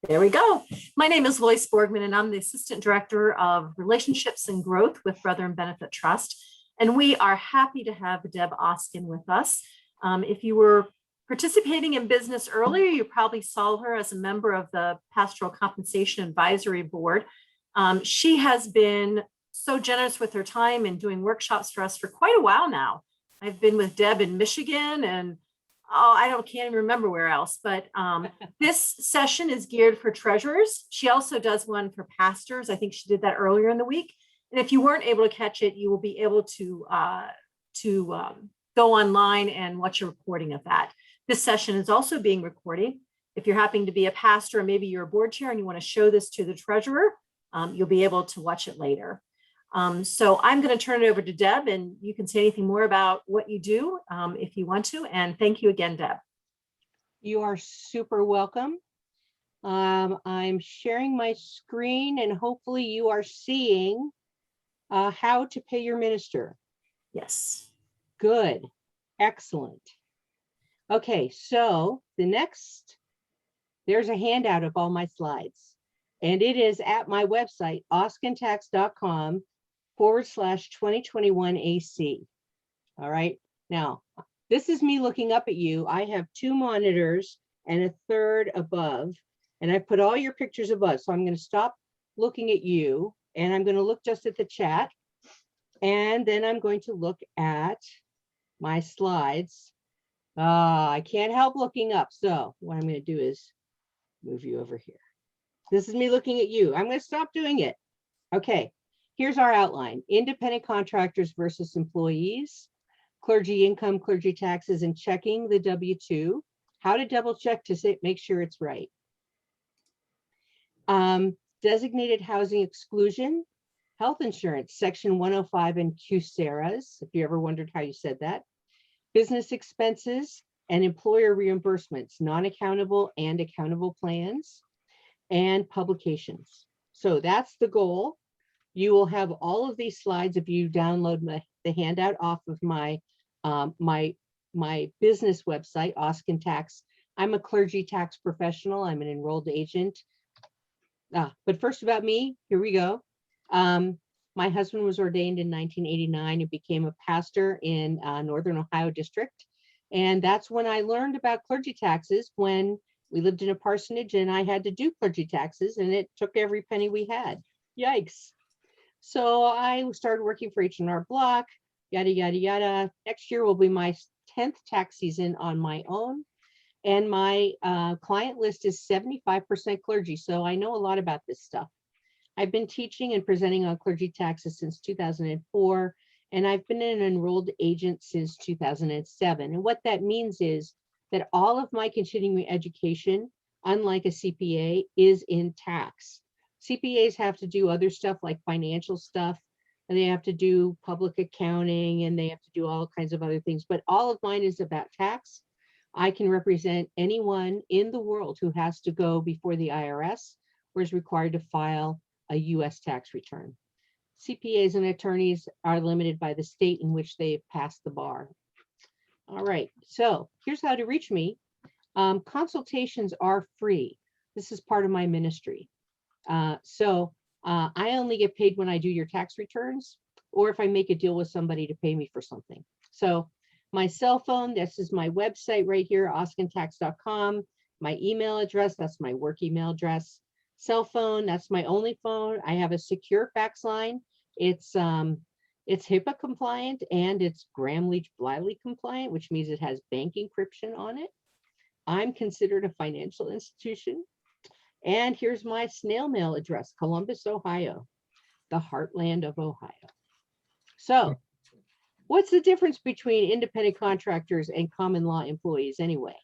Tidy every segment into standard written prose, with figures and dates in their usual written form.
There we go. My name is Lois Borgman, and I'm the Assistant Director of Relationships and Growth with Brethren Benefit Trust. And we are happy to have Deb Oskin with us. If you were participating in business earlier, you probably saw her as a member of the Pastoral Compensation Advisory Board. She has been so generous with her time and doing workshops for us for quite a while now. I've been with Deb in Michigan and can't even remember where else, but this session is geared for treasurers. She also does one for pastors. I think she did that earlier in the week. And if you weren't able to catch it, you will be able to go online and watch a recording of that. This session is also being recorded. If you're happening to be a pastor, or maybe you're a board chair and you want to show this to the treasurer, you'll be able to watch it later. So I'm going to turn it over to Deb, and you can say anything more about what you do if you want to. And thank you again, Deb. You are super welcome. I'm sharing my screen, and hopefully you are seeing how to pay your minister. Yes. Good. Excellent. Okay, so there's a handout of all my slides, and it is at my website, oskintax.com/2021 AC. All right. Now, this is me looking up at you. I have 2 monitors and a third above, and I put all your pictures above. So I'm going to stop looking at you, and I'm going to look just at the chat. And then I'm going to look at my slides. I can't help looking up. So what I'm going to do is move you over here. This is me looking at you. I'm going to stop doing it. Okay. Here's our outline: independent contractors versus employees, clergy income, clergy taxes, and checking the W-2, how to double check to make sure it's right. Designated housing exclusion, health insurance, section 105 and QSARAs, if you ever wondered how you said that, business expenses and employer reimbursements, non-accountable and accountable plans, and publications. So that's the goal. You will have all of these slides if you download the handout off of my my business website, Oskin Tax. I'm a clergy tax professional. I'm an enrolled agent. But first about me, here we go. My husband was ordained in 1989 and became a pastor in Northern Ohio district. And that's when I learned about clergy taxes, when we lived in a parsonage and I had to do clergy taxes, and it took every penny we had. Yikes. So I started working for H&R Block, yada, yada, yada. Next year will be my 10th tax season on my own. And my client list is 75% clergy. So I know a lot about this stuff. I've been teaching and presenting on clergy taxes since 2004, and I've been an enrolled agent since 2007. And what that means is that all of my continuing education, unlike a CPA, is in tax. CPAs have to do other stuff like financial stuff, and they have to do public accounting, and they have to do all kinds of other things. But all of mine is about tax. I can represent anyone in the world who has to go before the IRS or is required to file a US tax return. CPAs and attorneys are limited by the state in which they've passed the bar. All right, so here's how to reach me. Consultations are free. This is part of my ministry. I only get paid when I do your tax returns, or if I make a deal with somebody to pay me for something. So my cell phone, this is my website right here, oskintax.com. My email address, that's my work email address. Cell phone, that's my only phone. I have a secure fax line. It's HIPAA compliant and it's Gramm-Leach-Bliley compliant, which means it has bank encryption on it. I'm considered a financial institution. And here's my snail mail address, Columbus, Ohio, the heartland of Ohio. So what's the difference between independent contractors and common law employees anyway?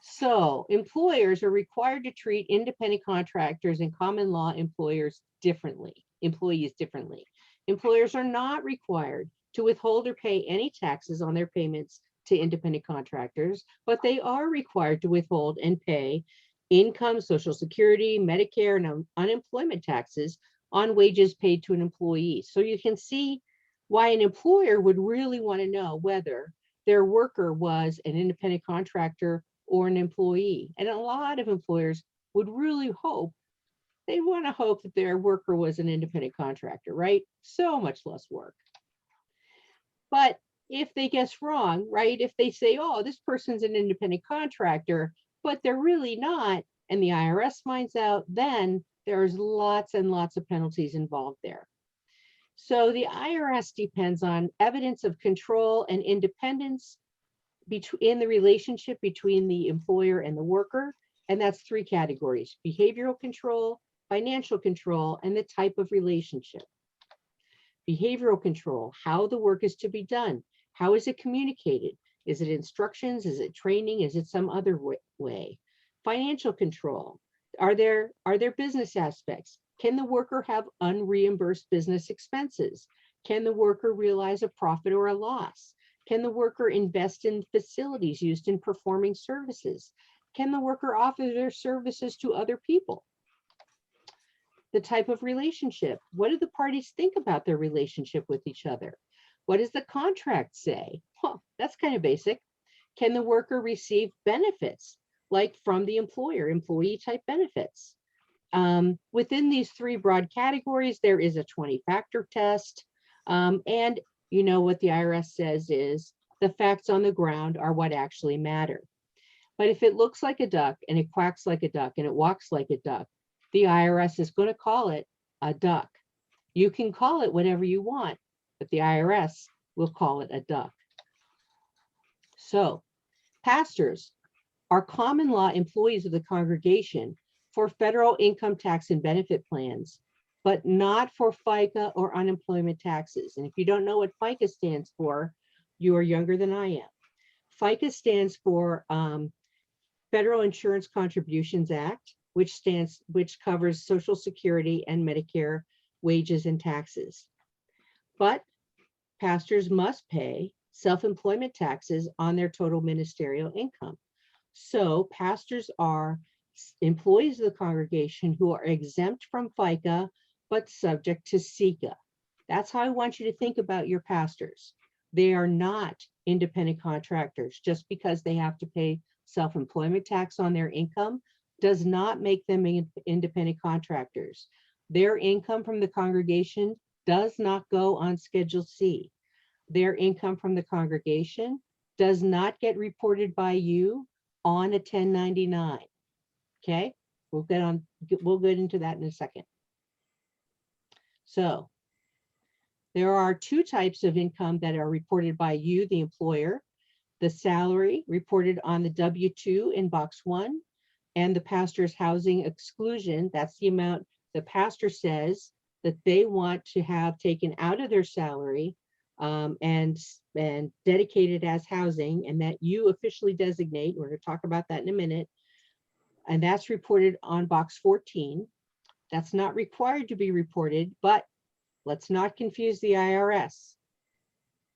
So employers are required to treat independent contractors and common law employees differently. Employers are not required to withhold or pay any taxes on their payments to independent contractors, but they are required to withhold and pay income, Social Security, Medicare, and unemployment taxes on wages paid to an employee. So you can see why an employer would really want to know whether their worker was an independent contractor or an employee. And a lot of employers would really hope, they want to hope that their worker was an independent contractor, right? So much less work. But if they guess wrong, right? If they say, oh, this person's an independent contractor, but they're really not, and the IRS finds out, then there's lots and lots of penalties involved there. So the IRS depends on evidence of control and independence in the relationship between the employer and the worker. And that's three categories: behavioral control, financial control, and the type of relationship. Behavioral control, how the work is to be done. How is it communicated? Is it instructions? Is it training? Is it some other way? Financial control, are there business aspects? Can the worker have unreimbursed business expenses? Can the worker realize a profit or a loss? Can the worker invest in facilities used in performing services? Can the worker offer their services to other people? The type of relationship. What do the parties think about their relationship with each other? What does the contract say? Well, that's kind of basic. Can the worker receive benefits, like from the employer, employee type benefits? Within these three broad categories, there is a 20-factor test. And you know what the IRS says is the facts on the ground are what actually matter. But if it looks like a duck and it quacks like a duck and it walks like a duck, the IRS is going to call it a duck. You can call it whatever you want, but the IRS will call it a duck. So pastors are common law employees of the congregation for federal income tax and benefit plans, but not for FICA or unemployment taxes. And if you don't know what FICA stands for, you are younger than I am. FICA stands for Federal Insurance Contributions Act, which covers Social Security and Medicare wages and taxes. But pastors must pay self-employment taxes on their total ministerial income. So pastors are employees of the congregation who are exempt from FICA, but subject to SECA. That's how I want you to think about your pastors. They are not independent contractors. Just because they have to pay self-employment tax on their income does not make them independent contractors. Their income from the congregation does not go on Schedule C. Their income from the congregation does not get reported by you on a 1099. Okay, we'll get into that in a second. So there are two types of income that are reported by you, the employer: the salary reported on the W-2 in box 1, and the pastor's housing exclusion. That's the amount the pastor says that they want to have taken out of their salary and dedicated as housing, and that you officially designate. We're going to talk about that in a minute. And that's reported on box 14. That's not required to be reported, but let's not confuse the IRS.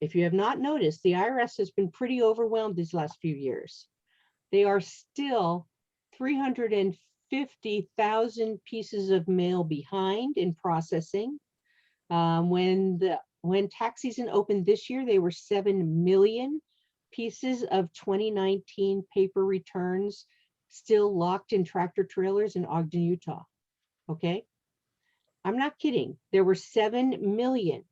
If you have not noticed, the IRS has been pretty overwhelmed these last few years. They are still 350,000 pieces of mail behind in processing. When tax season opened this year, they were 7 million pieces of 2019 paper returns still locked in tractor trailers in Ogden, Utah. Okay, I'm not kidding. There were 7 million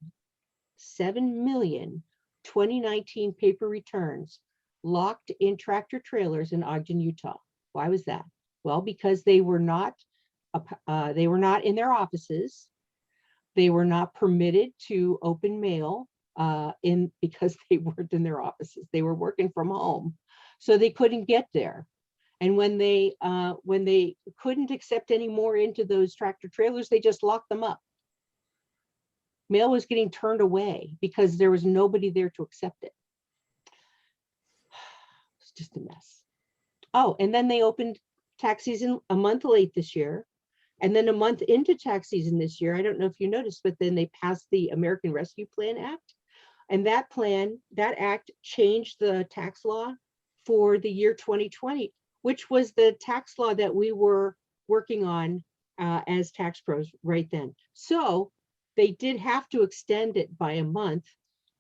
2019 paper returns locked in tractor trailers in Ogden, Utah. Why was that? Well, because they were not in their offices. They were not permitted to open mail because they weren't in their offices. They were working from home, so they couldn't get there. And when they couldn't accept any more into those tractor trailers, they just locked them up. Mail was getting turned away because there was nobody there to accept it. It's just a mess. Oh, and then they opened tax season a month late this year. And then a month into tax season this year, I don't know if you noticed, but then they passed the American Rescue Plan Act. And that act changed the tax law for the year 2020, which was the tax law that we were working on as tax pros right then. So they did have to extend it by a month.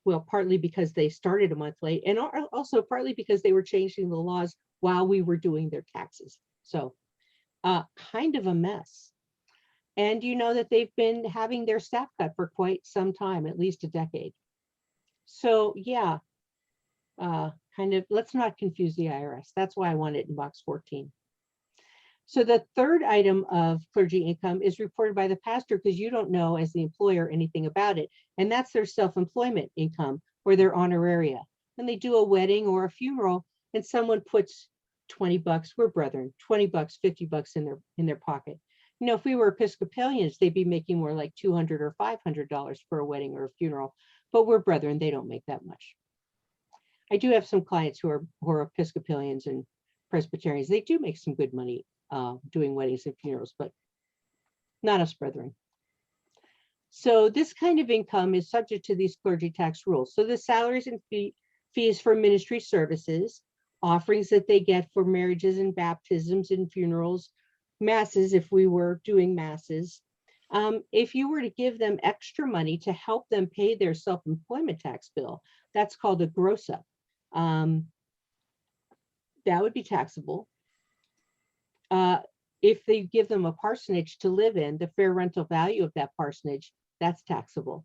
Well, partly because they started a month late, and also partly because they were changing the laws while we were doing their taxes. So kind of a mess. And you know that they've been having their staff cut for quite some time, at least a decade. So yeah, kind of, let's not confuse the IRS. That's why I want it in box 14. So the third item of clergy income is reported by the pastor because you don't know as the employer anything about it. And that's their self-employment income or their honoraria. When they do a wedding or a funeral and someone puts 20 bucks, we're brethren, 20 bucks, 50 bucks in their pocket. You know, if we were Episcopalians, they'd be making more like $200 or $500 for a wedding or a funeral, but we're brethren, they don't make that much. I do have some clients who are Episcopalians and Presbyterians. They do make some good money doing weddings and funerals, but not us brethren. So this kind of income is subject to these clergy tax rules. So the salaries and fees for ministry services, offerings that they get for marriages and baptisms and funerals, masses if we were doing masses. If you were to give them extra money to help them pay their self-employment tax bill, that's called a gross up. That would be taxable. If they give them a parsonage to live in, the fair rental value of that parsonage, that's taxable.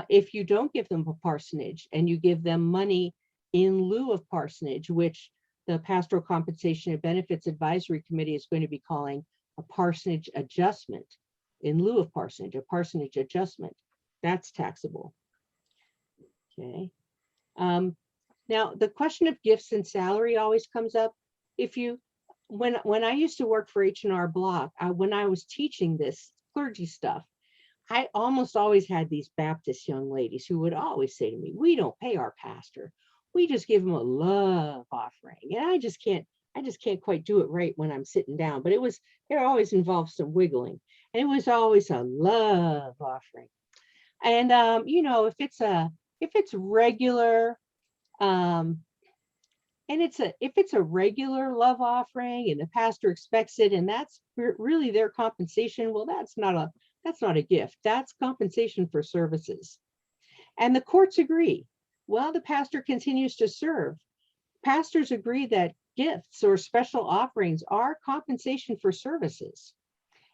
If you don't give them a parsonage and you give them money in lieu of parsonage, which the Pastoral Compensation and Benefits Advisory Committee is going to be calling a parsonage adjustment, in lieu of parsonage, a parsonage adjustment, that's taxable. Okay. Now, the question of gifts and salary always comes up. If you, when I used to work for H&R Block, when I was teaching this clergy stuff, I almost always had these Baptist young ladies who would always say to me, we don't pay our pastor. We just give him a love offering. And I just can't quite do it right when I'm sitting down, but it always involved some wiggling. And it was always a love offering. And you know, if it's regular, and if it's a regular love offering and the pastor expects it and that's really their compensation, well, that's not a gift. That's compensation for services. And the courts agree. While the pastor continues to serve, pastors agree that gifts or special offerings are compensation for services.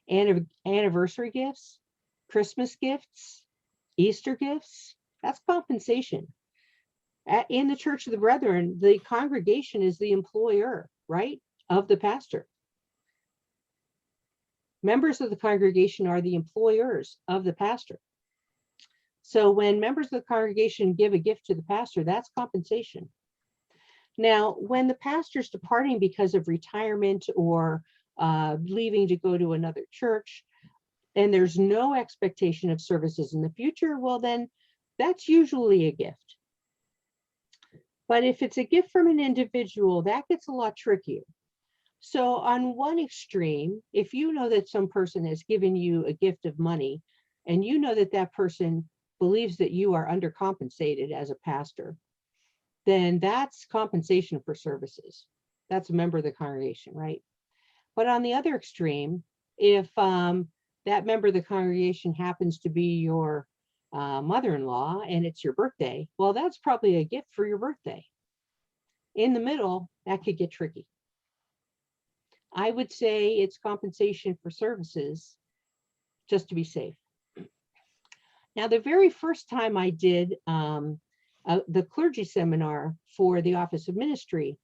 Anniversary gifts, Christmas gifts, Easter gifts, that's compensation. In the Church of the Brethren, the congregation is the employer, right, of the pastor. Members of the congregation are the employers of the pastor. So when members of the congregation give a gift to the pastor, that's compensation. Now, when the pastor's departing because of retirement or leaving to go to another church, and there's no expectation of services in the future, well, then that's usually a gift. But if it's a gift from an individual, that gets a lot trickier. So on one extreme, if you know that some person has given you a gift of money and you know that that person believes that you are undercompensated as a pastor, then that's compensation for services. That's a member of the congregation, right? But on the other extreme, if that member of the congregation happens to be your mother-in-law and it's your birthday, well, that's probably a gift for your birthday. In the middle, that could get tricky. I would say it's compensation for services, just to be safe. Now, the very first time I did the clergy seminar for the Office of Ministry,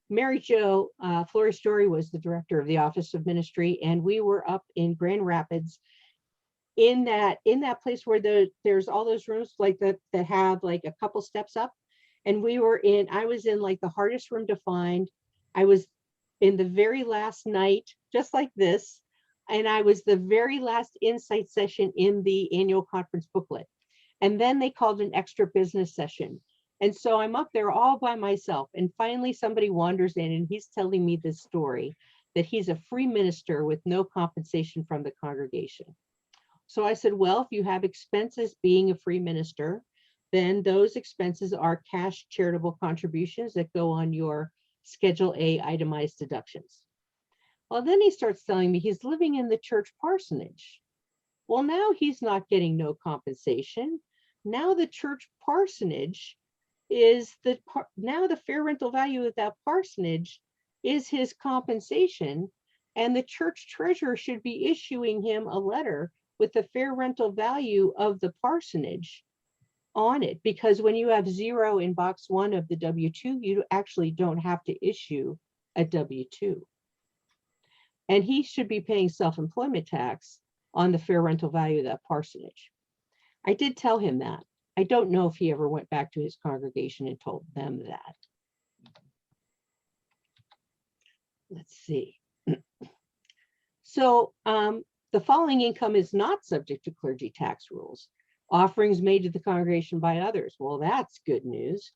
Mary Jo Fleury-Story was the director of the Office of Ministry, and we were up in Grand Rapids in that place where there's all those rooms like that have like a couple steps up. And I was in like the hardest room to find. I was in the very last night, just like this. And I was the very last insight session in the annual conference booklet. And then they called an extra business session. And so I'm up there all by myself. And finally somebody wanders in and he's telling me this story that he's a free minister with no compensation from the congregation. So I said, well, if you have expenses being a free minister, then those expenses are cash charitable contributions that go on your Schedule A itemized deductions. Well, then he starts telling me he's living in the church parsonage. Well, now he's not getting no compensation. Now the church parsonage is that now the fair rental value of that parsonage is his compensation, and the church treasurer should be issuing him a letter with the fair rental value of the parsonage on it, because when you have 0 in box 1 of the W-2, you actually don't have to issue a W-2. And he should be paying self-employment tax on the fair rental value of that parsonage. I did tell him that. I don't know if he ever went back to his congregation and told them that. Let's see. So the following income is not subject to clergy tax rules. Offerings made to the congregation by others. Well, that's good news.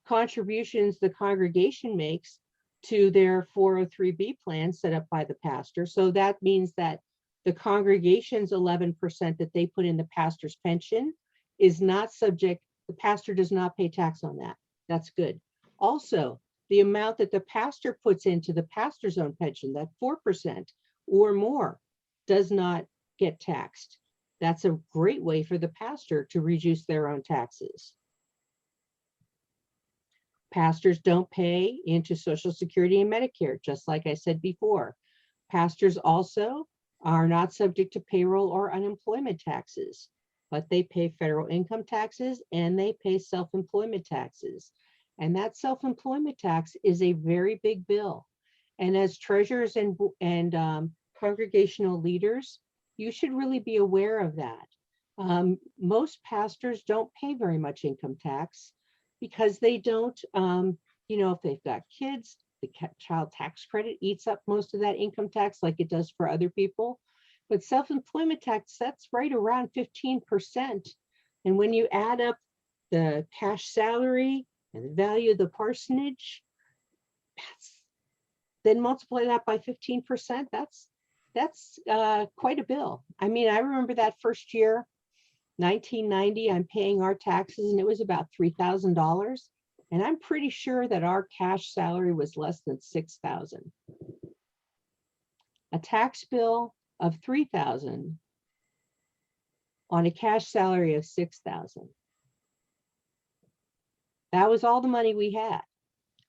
Contributions the congregation makes to their 403B plan set up by the pastor. So that means that the congregation's 11% that they put in the pastor's pension is not subject, the pastor does not pay tax on that. That's good. Also, the amount that the pastor puts into the pastor's own pension, that 4% or more, does not get taxed. That's a great way for the pastor to reduce their own taxes. Pastors don't pay into Social Security and Medicare, just like I said before. Pastors also are not subject to payroll or unemployment taxes, but they pay federal income taxes and they pay self-employment taxes. And that self-employment tax is a very big bill. And as treasurers and congregational leaders, you should really be aware of that. Most pastors don't pay very much income tax because they don't, if they've got kids, the child tax credit eats up most of that income tax like it does for other people. But self-employment tax, that's right around 15%. And when you add up the cash salary and the value of the parsonage, then multiply that by 15%, that's quite a bill. I mean, I remember that first year, 1990, I'm paying our taxes and it was about $3,000. And I'm pretty sure that our cash salary was less than $6,000. A tax bill of $3,000 on a cash salary of $6,000. That was all the money we had.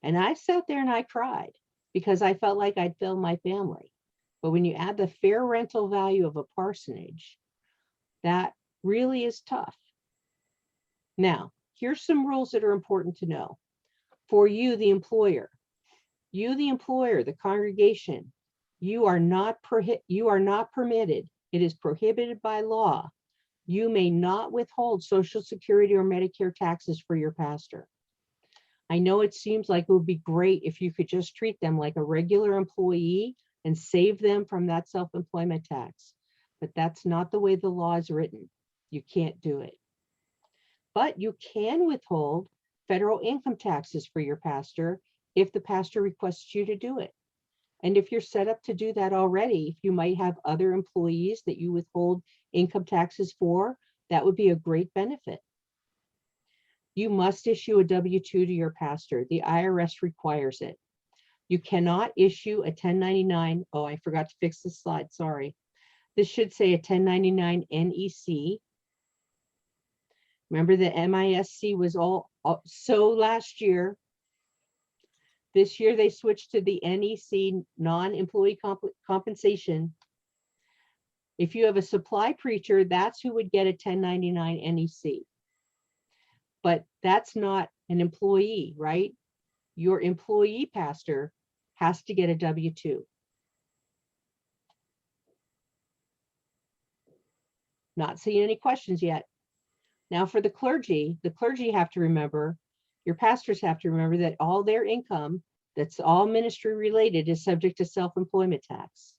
And I sat there and I cried because I felt like I'd failed my family. But when you add the fair rental value of a parsonage, that really is tough. Now, here's some rules that are important to know. For you, the employer, the congregation, you are not permitted. It is prohibited by law. You may not withhold Social Security or Medicare taxes for your pastor. I know it seems like it would be great if you could just treat them like a regular employee and save them from that self-employment tax, but that's not the way the law is written. You can't do it. But you can withhold federal income taxes for your pastor if the pastor requests you to do it. And if you're set up to do that already, if you might have other employees that you withhold income taxes for, that would be a great benefit. You must issue a W-2 to your pastor. The IRS requires it. You cannot issue a 1099. Oh, I forgot to fix this slide, sorry. This should say a 1099 NEC. Remember the MISC was all so last year. This year they switched to the NEC, non-employee compensation. If you have a supply preacher, that's who would get a 1099 NEC. But that's not an employee, right? Your employee pastor has to get a W-2. Not seeing any questions yet. Now for the clergy have to remember, your pastors have to remember that all their income that's all ministry related is subject to self-employment tax.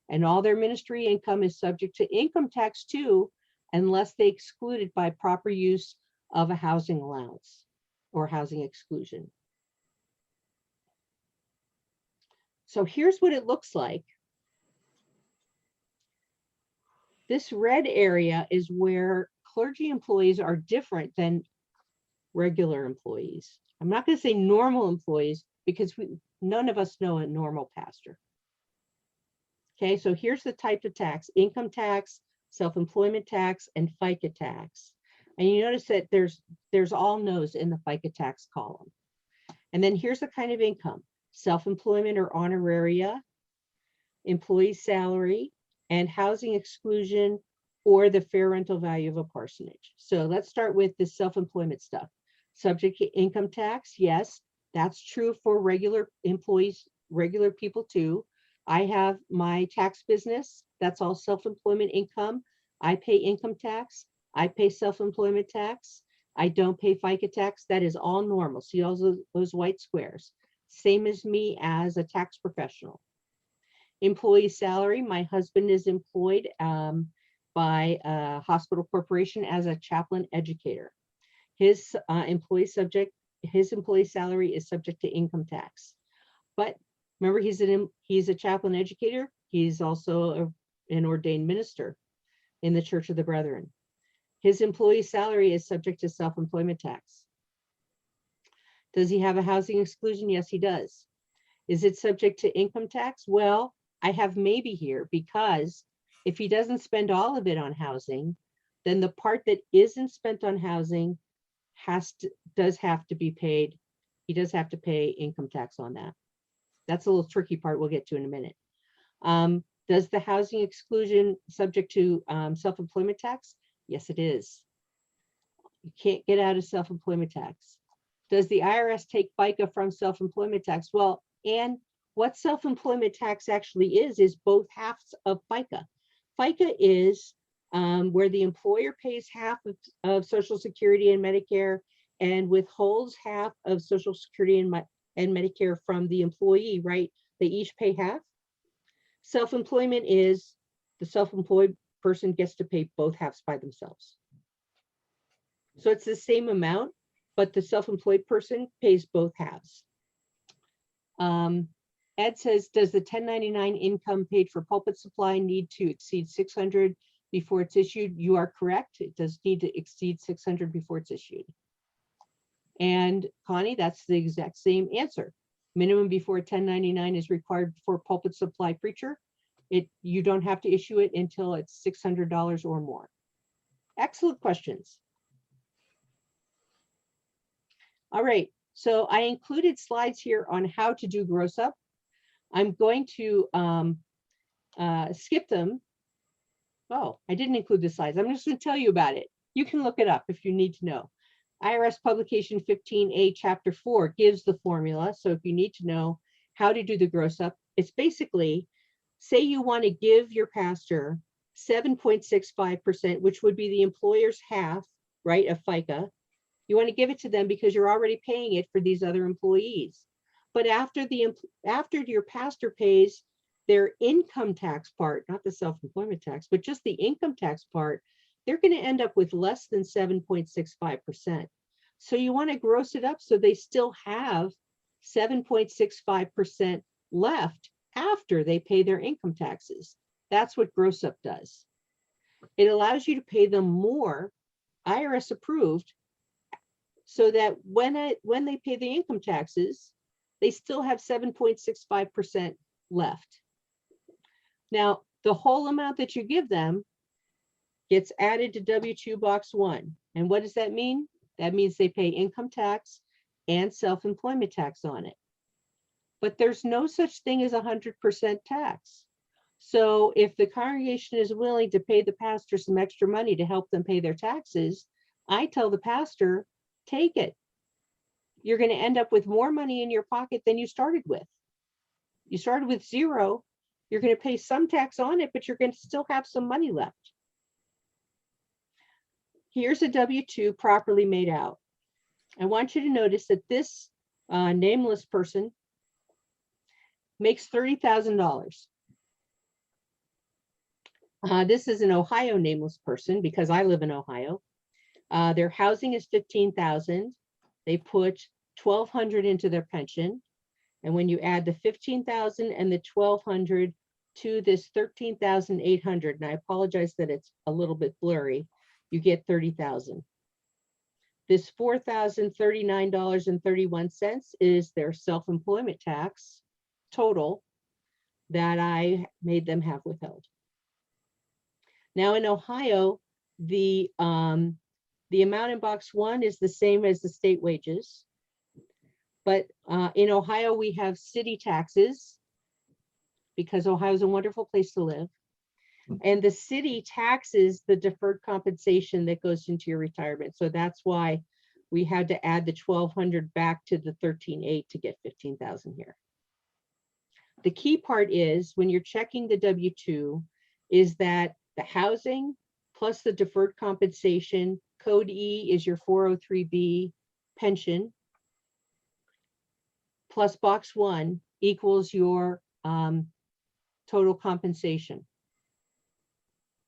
And all their ministry income is subject to income tax too, unless they exclude it by proper use of a housing allowance or housing exclusion. So here's what it looks like. This red area is where clergy employees are different than regular employees. I'm not going to say normal employees because none of us know a normal pastor. Okay, so here's the type of tax: income tax, self-employment tax, and FICA tax. And you notice that there's all no's in the FICA tax column. And then here's the kind of income: self-employment or honoraria, employee salary, and housing exclusion or the fair rental value of a parsonage. So let's start with the self-employment stuff. Subject to income tax, yes, that's true for regular employees, regular people too. I have my tax business, that's all self-employment income. I pay income tax, I pay self-employment tax. I don't pay FICA tax. That is all normal. See all those white squares. Same as me as a tax professional. Employee salary, my husband is employed by a hospital corporation as a chaplain educator. His employee salary is subject to income tax. But remember, he's a chaplain educator. He's also an ordained minister in the Church of the Brethren. His employee salary is subject to self-employment tax. Does he have a housing exclusion? Yes, he does. Is it subject to income tax? Well, I have maybe here, because if he doesn't spend all of it on housing, then the part that isn't spent on housing does have to be paid. He does have to pay income tax on that. That's a little tricky part we'll get to in a minute. Does the housing exclusion subject to self-employment tax? Yes, it is. You can't get out of self-employment tax. Does the IRS take FICA from self-employment tax? Well, and what self-employment tax actually is both halves of FICA. FICA is where the employer pays half of Social Security and Medicare and withholds half of Social Security and Medicare from the employee, right? They each pay half. Self-employment is the self-employed person gets to pay both halves by themselves. So it's the same amount, but the self-employed person pays both halves. Ed says, does the 1099 income paid for pulpit supply need to exceed 600 before it's issued? You are correct. It does need to exceed 600 before it's issued. And Connie, that's the exact same answer. Minimum before 1099 is required for pulpit supply preacher. You don't have to issue it until it's $600 or more. Excellent questions. All right, so I included slides here on how to do gross up. I'm going to skip them. Oh, I didn't include the slides. I'm just going to tell you about it. You can look it up if you need to know. IRS Publication 15A Chapter 4 gives the formula. So if you need to know how to do the gross up, it's basically, say you want to give your pastor 7.65%, which would be the employer's half, right, of FICA. You want to give it to them because you're already paying it for these other employees. But after your pastor pays their income tax part, not the self-employment tax, but just the income tax part, they're going to end up with less than 7.65%. So you want to gross it up so they still have 7.65% left after they pay their income taxes. That's what gross up does. It allows you to pay them more, IRS approved, so that when they pay the income taxes, they still have 7.65% left. Now, the whole amount that you give them gets added to W-2 box 1. And what does that mean? That means they pay income tax and self-employment tax on it. But there's no such thing as 100% tax. So if the congregation is willing to pay the pastor some extra money to help them pay their taxes, I tell the pastor, take it. You're going to end up with more money in your pocket than you started with. You started with 0. You're going to pay some tax on it, but you're going to still have some money left. Here's a W-2 properly made out. I want you to notice that this nameless person makes $30,000. This is an Ohio nameless person because I live in Ohio. Their housing is $15,000. They put $1,200 into their pension. And when you add the $15,000 and the $1,200 to this $13,800, and I apologize that it's a little bit blurry, you get $30,000. This $4,039.31 is their self-employment tax total that I made them have withheld. Now in Ohio, the The amount in box 1 is the same as the state wages. But in Ohio, we have city taxes because Ohio is a wonderful place to live. And the city taxes the deferred compensation that goes into your retirement. So that's why we had to add the 1,200 back to the 13,800 to get 15,000 here. The key part is when you're checking the W-2 is that the housing plus the deferred compensation, code E is your 403B pension, plus box 1 equals your total compensation.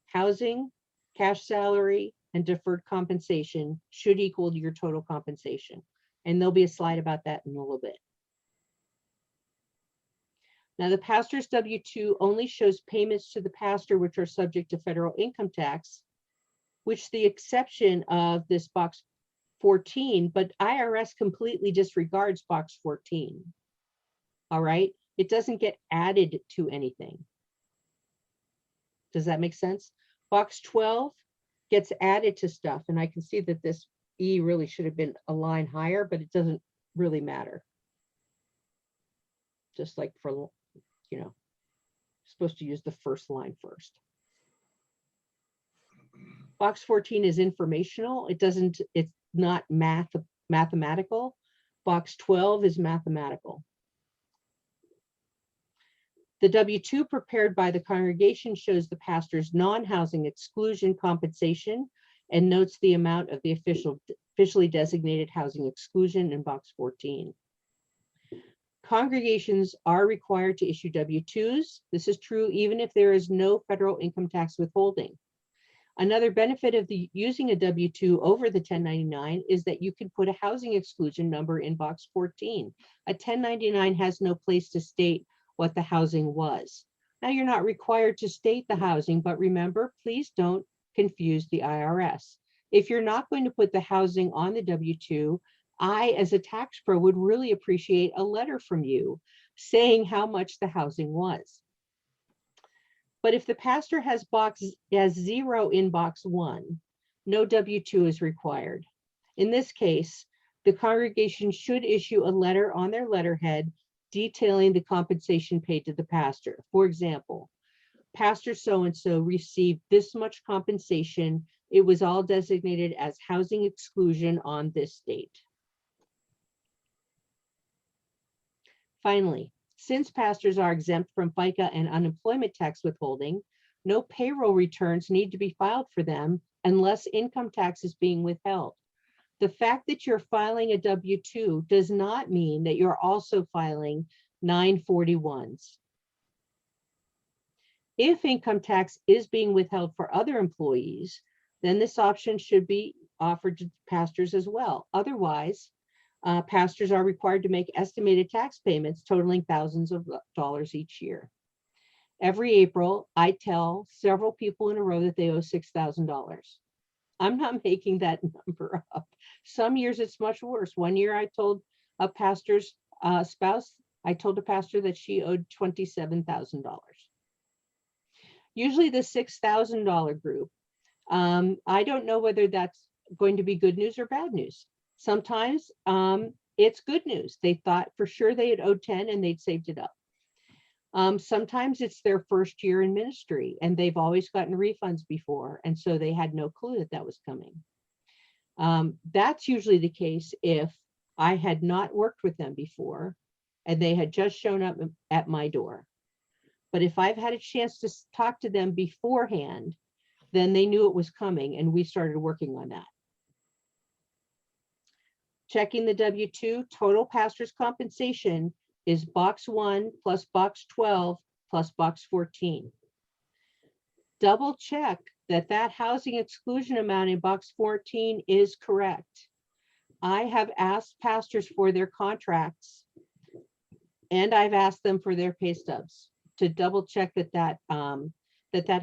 Housing, cash salary, and deferred compensation should equal your total compensation. And there'll be a slide about that in a little bit. Now, the pastor's W-2 only shows payments to the pastor which are subject to federal income tax, which the exception of this box 14, but IRS completely disregards box 14. All right, it doesn't get added to anything. Does that make sense? Box 12 gets added to stuff, and I can see that this E really should have been a line higher, but it doesn't really matter. Just like for, you know, supposed to use the first line first. Box 14 is informational. It's not mathematical. Box 12 is mathematical. The W-2 prepared by the congregation shows the pastor's non-housing exclusion compensation and notes the amount of the officially designated housing exclusion in box 14. Congregations are required to issue W-2s. This is true even if there is no federal income tax withholding. Another benefit of using a W-2 over the 1099 is that you can put a housing exclusion number in box 14. A 1099 has no place to state what the housing was. Now, you're not required to state the housing, but remember, please don't confuse the IRS. If you're not going to put the housing on the W-2, I, as a tax pro, would really appreciate a letter from you saying how much the housing was. But if the pastor has 0 in box 1, no W-2 is required. In this case, the congregation should issue a letter on their letterhead detailing the compensation paid to the pastor. For example, Pastor so-and-so received this much compensation. It was all designated as housing exclusion on this date. Finally, since pastors are exempt from FICA and unemployment tax withholding, no payroll returns need to be filed for them unless income tax is being withheld. The fact that you're filing a W-2 does not mean that you're also filing 941s. If income tax is being withheld for other employees, then this option should be offered to pastors as well. Otherwise, pastors are required to make estimated tax payments totaling thousands of dollars each year. Every April, I tell several people in a row that they owe $6,000. I'm not making that number up. Some years it's much worse. One year I told a pastor's spouse, I told a pastor that she owed $27,000. Usually the $6,000 group, I don't know whether that's going to be good news or bad news. Sometimes it's good news. They thought for sure they had owed 10 and they'd saved it up. Sometimes it's their first year in ministry and they've always gotten refunds before. And so they had no clue that that was coming. That's usually the case if I had not worked with them before and they had just shown up at my door. But if I've had a chance to talk to them beforehand, then they knew it was coming and we started working on that. Checking the W-2, total pastor's compensation is box 1 plus box 12 plus box 14. Double check that that housing exclusion amount in box 14 is correct. I have asked pastors for their contracts and I've asked them for their pay stubs to double check that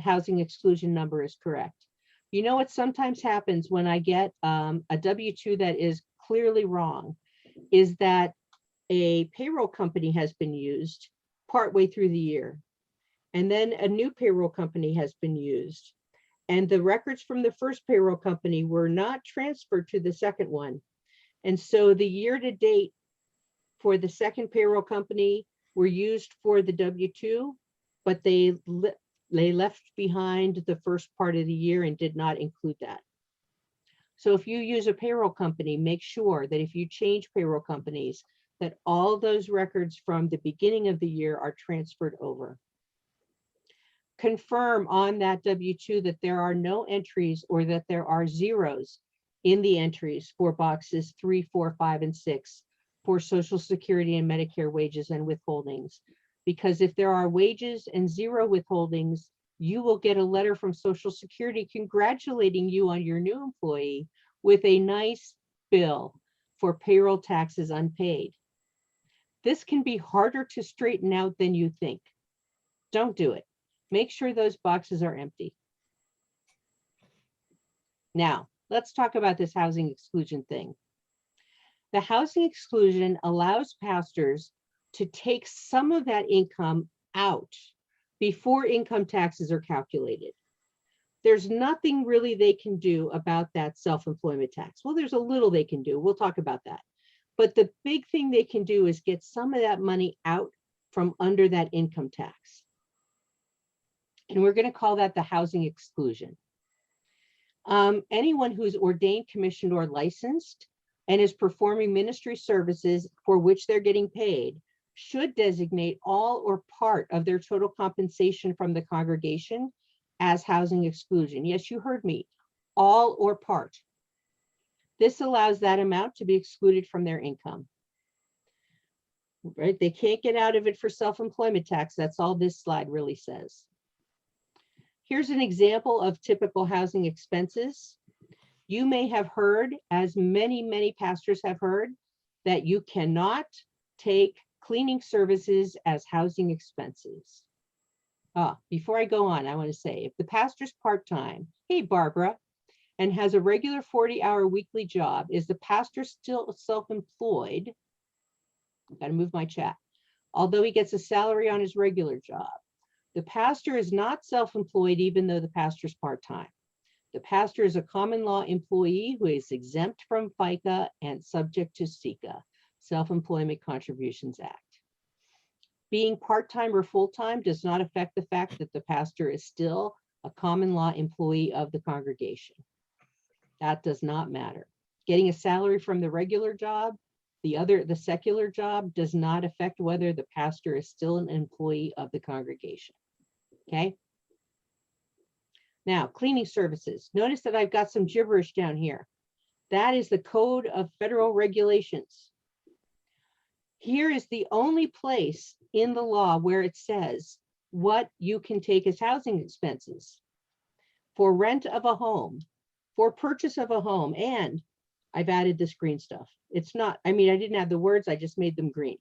housing exclusion number is correct. You know what sometimes happens when I get a W-2 that is clearly wrong is that a payroll company has been used partway through the year. And then a new payroll company has been used. And the records from the first payroll company were not transferred to the second one. And so the year-to-date for the second payroll company were used for the W-2, but they left behind the first part of the year and did not include that. So if you use a payroll company, make sure that if you change payroll companies, that all those records from the beginning of the year are transferred over. Confirm on that W-2 that there are no entries or that there are zeros in the entries for boxes 3, 4, 5, and 6 for Social Security and Medicare wages and withholdings. Because if there are wages and zero withholdings, you will get a letter from Social Security congratulating you on your new employee with a nice bill for payroll taxes unpaid. This can be harder to straighten out than you think. Don't do it. Make sure those boxes are empty. Now, let's talk about this housing exclusion thing. The housing exclusion allows pastors to take some of that income out before income taxes are calculated. There's nothing really they can do about that self-employment tax. Well, there's a little they can do. We'll talk about that. But the big thing they can do is get some of that money out from under that income tax. And we're going to call that the housing exclusion. Anyone who's ordained, commissioned, or licensed and is performing ministry services for which they're getting paid should designate all or part of their total compensation from the congregation as housing exclusion. Yes, you heard me, all or part. This allows that amount to be excluded from their income. Right? They can't get out of it for self-employment tax. That's all this slide really says. Here's an example of typical housing expenses. You may have heard, as many pastors have heard, that you cannot take cleaning services as housing expenses. Before I go on, I want to say, if the pastor's part-time, hey, Barbara, and has a regular 40-hour weekly job, is the pastor still self-employed? I've got to move my chat. Although he gets a salary on his regular job. The pastor is not self-employed even though the pastor's part-time. The pastor is a common law employee who is exempt from FICA and subject to SECA, Self-Employment Contributions Act. Being part-time or full-time does not affect the fact that the pastor is still a common law employee of the congregation. That does not matter. Getting a salary from the regular job, the secular job, does not affect whether the pastor is still an employee of the congregation. Okay. Now, cleaning services. Notice that I've got some gibberish down here. That is the Code of Federal Regulations. Here is the only place in the law where it says what you can take as housing expenses for rent of a home, for purchase of a home, and I've added this green stuff. It's not, I mean, I didn't have the words, I just made them green.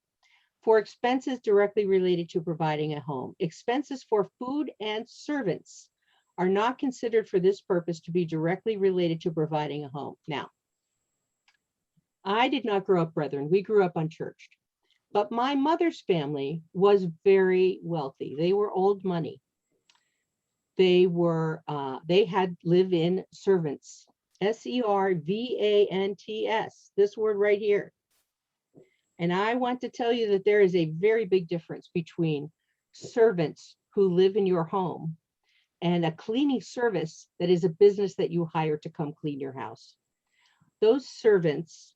For expenses directly related to providing a home. Expenses for food and servants are not considered for this purpose to be directly related to providing a home. Now, I did not grow up Brethren. We grew up unchurched. But my mother's family was very wealthy. They were old money. They had live-in servants, SERVANTS, this word right here. And I want to tell you that there is a very big difference between servants who live in your home and a cleaning service that is a business that you hire to come clean your house. Those servants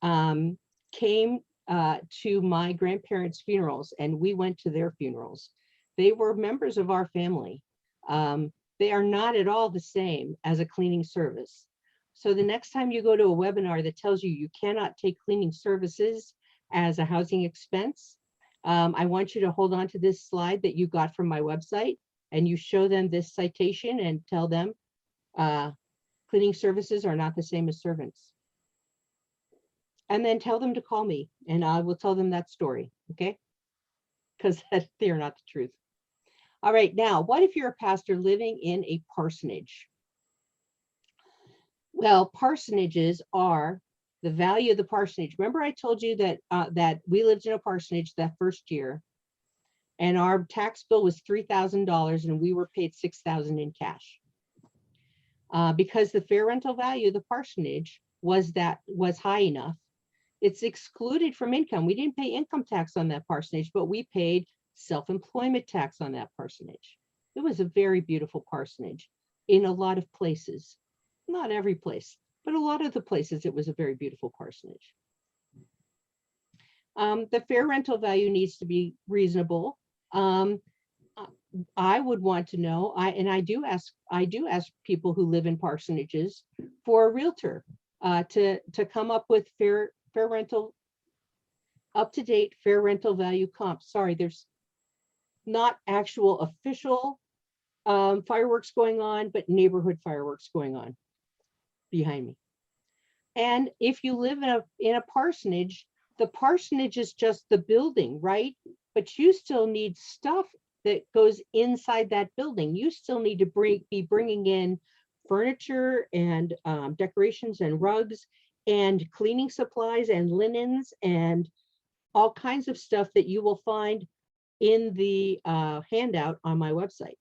came to my grandparents' funerals, and we went to their funerals. They were members of our family. They are not at all the same as a cleaning service. So the next time you go to a webinar that tells you you cannot take cleaning services as a housing expense, I want you to hold on to this slide that you got from my website, and you show them this citation and tell them cleaning services are not the same as servants. And then tell them to call me and I will tell them that story, okay? Because they are not the truth. All right, now, what if you're a pastor living in a parsonage? Well, parsonages are the value of the parsonage. Remember I told you that that we lived in a parsonage that first year, and our tax bill was $3,000 and we were paid $6,000 in cash. Because the fair rental value of the parsonage was high enough, it's excluded from income. We didn't pay income tax on that parsonage, but we paid self-employment tax on that parsonage. It was a very beautiful parsonage in a lot of places, not every place, but a lot of the places it was a very beautiful parsonage. The fair rental value needs to be reasonable. I would want to know, I do ask people who live in parsonages for a realtor to come up with fair rental, up-to-date fair rental value comps. Sorry, there's not actual official fireworks going on, but neighborhood fireworks going on behind me. And if you live in a parsonage, the parsonage is just the building, right? But you still need stuff that goes inside that building. You still need to be bringing in furniture and decorations and rugs and cleaning supplies and linens and all kinds of stuff that you will find in the handout on my website.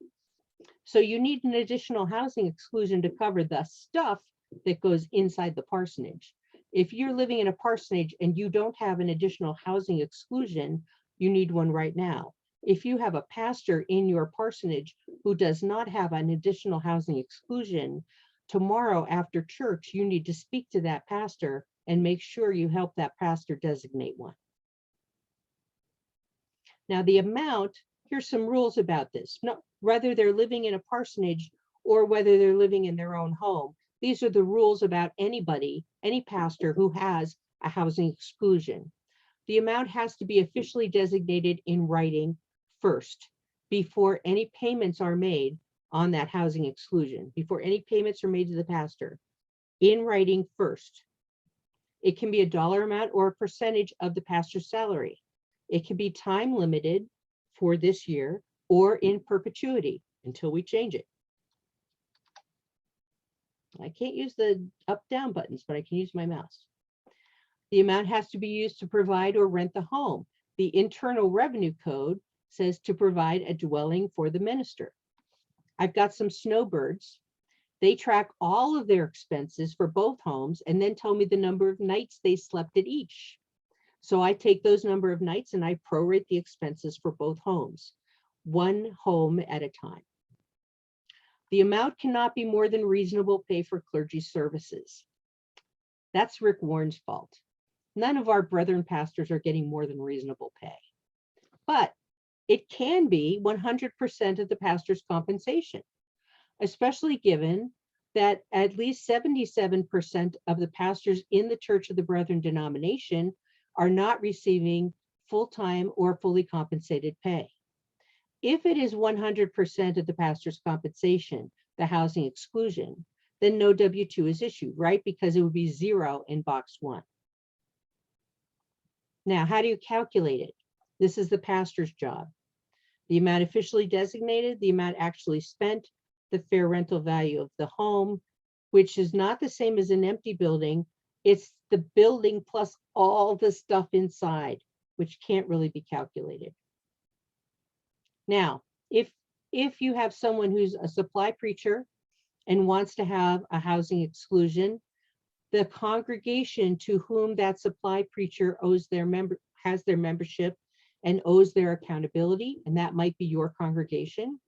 So you need an additional housing exclusion to cover the stuff that goes inside the parsonage. If you're living in a parsonage and you don't have an additional housing exclusion, you need one right now. If you have a pastor in your parsonage who does not have an additional housing exclusion, tomorrow after church, you need to speak to that pastor and make sure you help that pastor designate one. Now, the amount, here's some rules about this. No, whether they're living in a parsonage or whether they're living in their own home, these are the rules about anybody, any pastor who has a housing exclusion. The amount has to be officially designated in writing first, before any payments are made on that housing exclusion, before any payments are made to the pastor, in writing first. It can be a dollar amount or a percentage of the pastor's salary. It can be time limited for this year or in perpetuity until we change it. I can't use the up down buttons, but I can use my mouse. The amount has to be used to provide or rent the home. The Internal Revenue Code says to provide a dwelling for the minister. I've got some snowbirds. They track all of their expenses for both homes and then tell me the number of nights they slept at each. So I take those number of nights and I prorate the expenses for both homes, one home at a time. The amount cannot be more than reasonable pay for clergy services. That's Rick Warren's fault. None of our brethren pastors are getting more than reasonable pay, but it can be 100% of the pastor's compensation, especially given that at least 77% of the pastors in the Church of the Brethren denomination are not receiving full-time or fully compensated pay. If it is 100% of the pastor's compensation, the housing exclusion, then no W-2 is issued, right? Because it would be 0 in box 1. Now, how do you calculate it? This is the pastor's job. The amount officially designated, the amount actually spent, the fair rental value of the home, which is not the same as an empty building. It's the building plus all the stuff inside, which can't really be calculated. Now, if you have someone who's a supply preacher and wants to have a housing exclusion, the congregation to whom that supply preacher owes has their membership and owes their accountability, and that might be your congregation,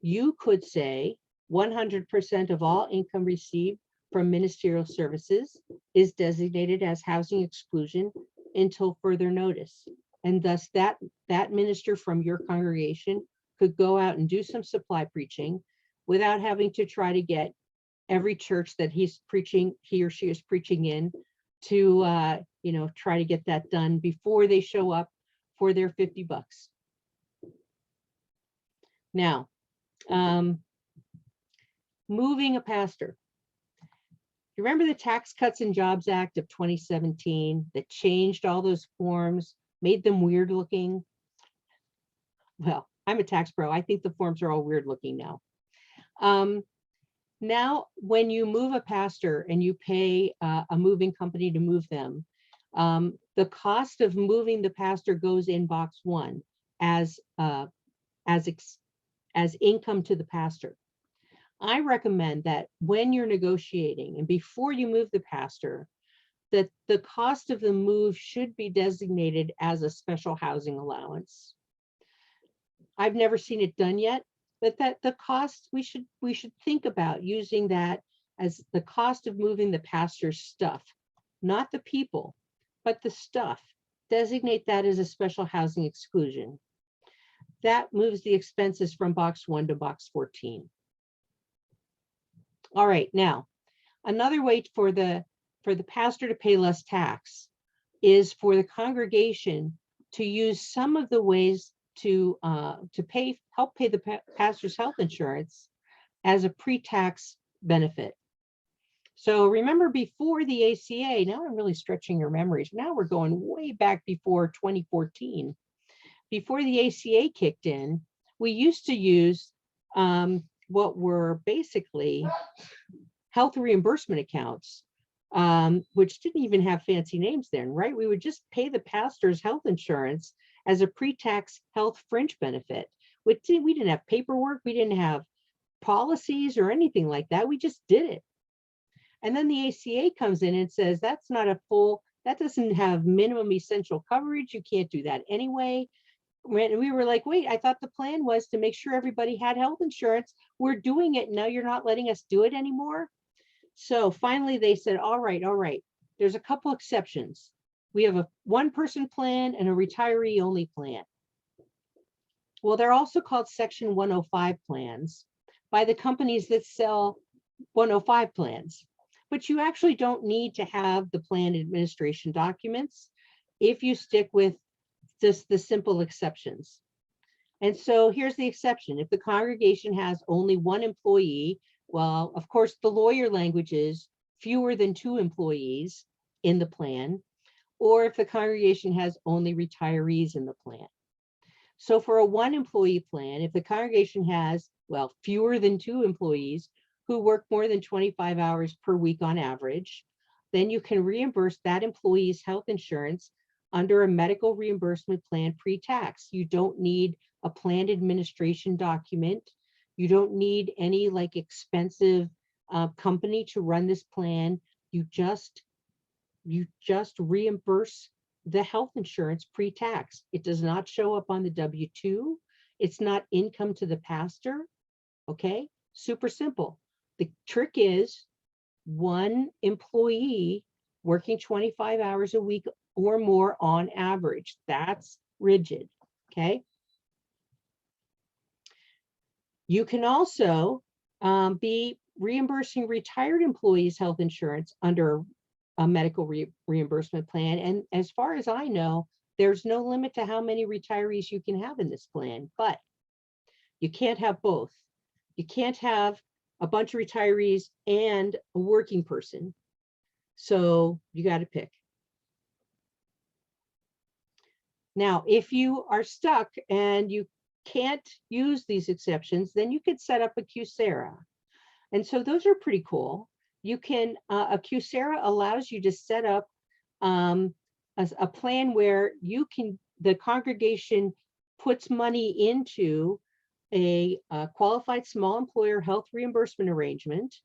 you could say 100% of all income received from ministerial services is designated as housing exclusion until further notice. And thus that minister from your congregation could go out and do some supply preaching without having to try to get every church that he or she is preaching in to try to get that done before they show up for their $50. Now, moving a pastor. You remember the Tax Cuts and Jobs Act of 2017 that changed all those forms, made them weird looking? Well, I'm a tax pro. I think the forms are all weird looking now. Now, when you move a pastor and you pay a moving company to move them, the cost of moving the pastor goes in box 1 as income to the pastor. I recommend that when you're negotiating and before you move the pastor, that the cost of the move should be designated as a special housing allowance. I've never seen it done yet, but that the cost, we should think about using that as the cost of moving the pastor's stuff, not the people, but the stuff. Designate that as a special housing exclusion. That moves the expenses from box 1 to box 14. All right, now, another way for the pastor to pay less tax is for the congregation to use some of the ways to help pay the pastor's health insurance as a pre-tax benefit. So remember, before the ACA, now I'm really stretching your memories. Now we're going way back before 2014. Before the ACA kicked in, we used to use what were basically health reimbursement accounts, which didn't even have fancy names then, right? We would just pay the pastor's health insurance as a pre-tax health fringe benefit. We didn't have paperwork, we didn't have policies or anything like that. We just did it. And then the ACA comes in and says, that's not a full, that doesn't have minimum essential coverage. You can't do that anyway. And we were like, wait, I thought the plan was to make sure everybody had health insurance. We're doing it. Now you're not letting us do it anymore. So finally they said, all right. There's a couple exceptions. We have a one-person plan and a retiree only plan. Well, they're also called Section 105 plans by the companies that sell 105 plans. But you actually don't need to have the plan administration documents if you stick with just the simple exceptions. And so here's the exception. If the congregation has only one employee, well, of course, the lawyer language is fewer than 2 employees in the plan, or if the congregation has only retirees in the plan. So for a 1-employee plan, if the congregation has, well, fewer than 2 employees who work more than 25 hours per week on average, then you can reimburse that employee's health insurance under a medical reimbursement plan pre-tax. You don't need a plan administration document. You don't need any like expensive company to run this plan. You just reimburse the health insurance pre-tax. It does not show up on the W-2. It's not income to the pastor. Okay, super simple. The trick is 1 employee working 25 hours a week or more on average. That's rigid. Okay. You can also be reimbursing retired employees' health insurance under a medical reimbursement plan. And as far as I know, there's no limit to how many retirees you can have in this plan, but you can't have both. You can't have a bunch of retirees and a working person. So you got to pick. Now, if you are stuck and you can't use these exceptions, then you could set up a QSERA. And so those are pretty cool. You can, a QSERA allows you to set up a plan where you can, the congregation puts money into a qualified small employer health reimbursement arrangement.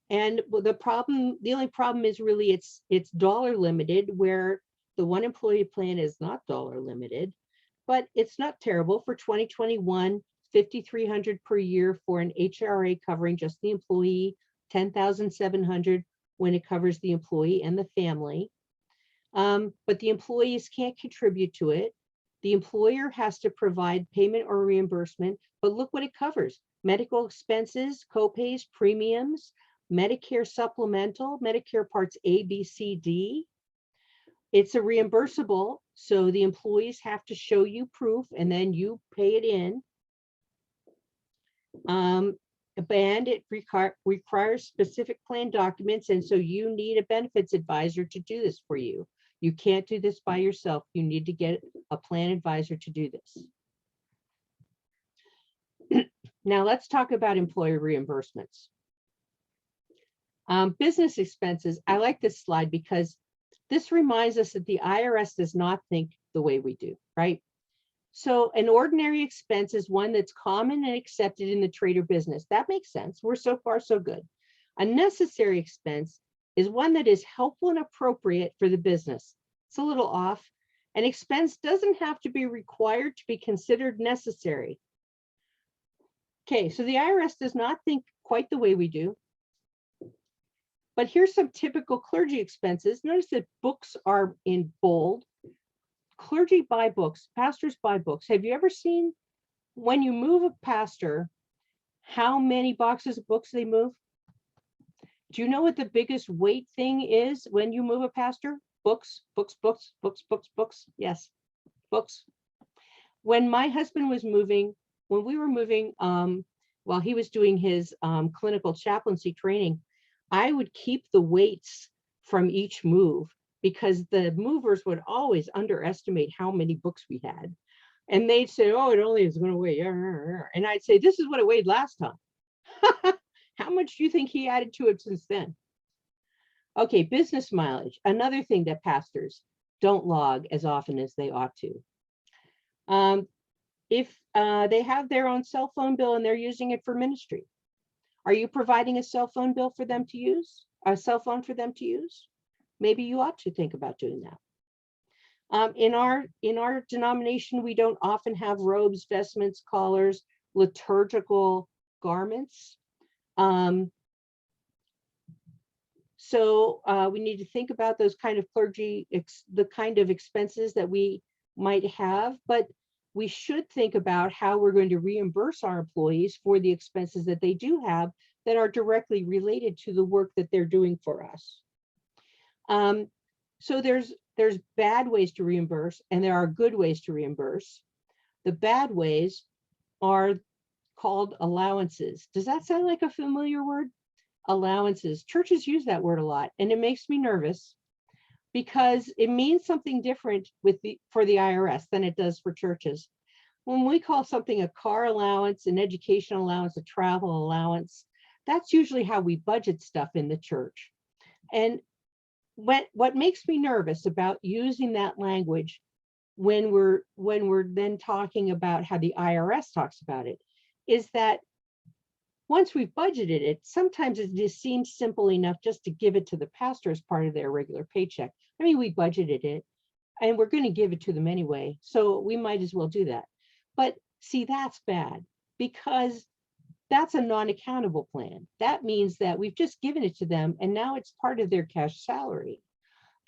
And the only problem is really it's dollar limited, where the 1-employee plan is not dollar limited, but it's not terrible. For 2021, $5,300 per year for an HRA covering just the employee, $10,700 when it covers the employee and the family. But the employees can't contribute to it. The employer has to provide payment or reimbursement, but look what it covers: medical expenses, copays, premiums, Medicare supplemental, Medicare Parts A, B, C, D. It's a reimbursable, so the employees have to show you proof and then you pay it in. And it requires specific plan documents, and so you need a benefits advisor to do this for you. You can't do this by yourself. You need to get a plan advisor to do this. Now let's talk about employer reimbursements. Business expenses. I like this slide because this reminds us that the IRS does not think the way we do, right? So an ordinary expense is one that's common and accepted in the trade or business. That makes sense. We're so far so good. A necessary expense is one that is helpful and appropriate for the business. It's a little off. An expense doesn't have to be required to be considered necessary. Okay, so the IRS does not think quite the way we do. But here's some typical clergy expenses. Notice that books are in bold. Clergy buy books, pastors buy books. Have you ever seen when you move a pastor, how many boxes of books they move? Do you know what the biggest weight thing is when you move a pastor? Books, books, books, books, books, books. Yes, books. When my husband was moving, when we were moving, while he was doing his clinical chaplaincy training, I would keep the weights from each move because the movers would always underestimate how many books we had. And they'd say, oh, it only is going to weigh. And I'd say, this is what it weighed last time. How much do you think he added to it since then? Okay, business mileage, another thing that pastors don't log as often as they ought to. If they have their own cell phone bill and they're using it for ministry, are you providing a cell phone bill for them to use? A cell phone for them to use? Maybe you ought to think about doing that. In our denomination, we don't often have robes, vestments, collars, liturgical garments. So we need to think about those kind of clergy, the kind of expenses that we might have, but we should think about how we're going to reimburse our employees for the expenses that they do have that are directly related to the work that they're doing for us. So there's bad ways to reimburse and there are good ways to reimburse. The bad ways are called allowances. Does that sound like a familiar word? Allowances. Churches use that word a lot and it makes me nervous because it means something different for the IRS than it does for churches. When we call something a car allowance, an education allowance, a travel allowance, that's usually how we budget stuff in the church. And what makes me nervous about using that language when we're then talking about how the IRS talks about it is that once we've budgeted it, sometimes it just seems simple enough just to give it to the pastor as part of their regular paycheck. I mean, we budgeted it and we're going to give it to them anyway, so we might as well do that. But see, that's bad because that's a non-accountable plan. That means that we've just given it to them and now it's part of their cash salary.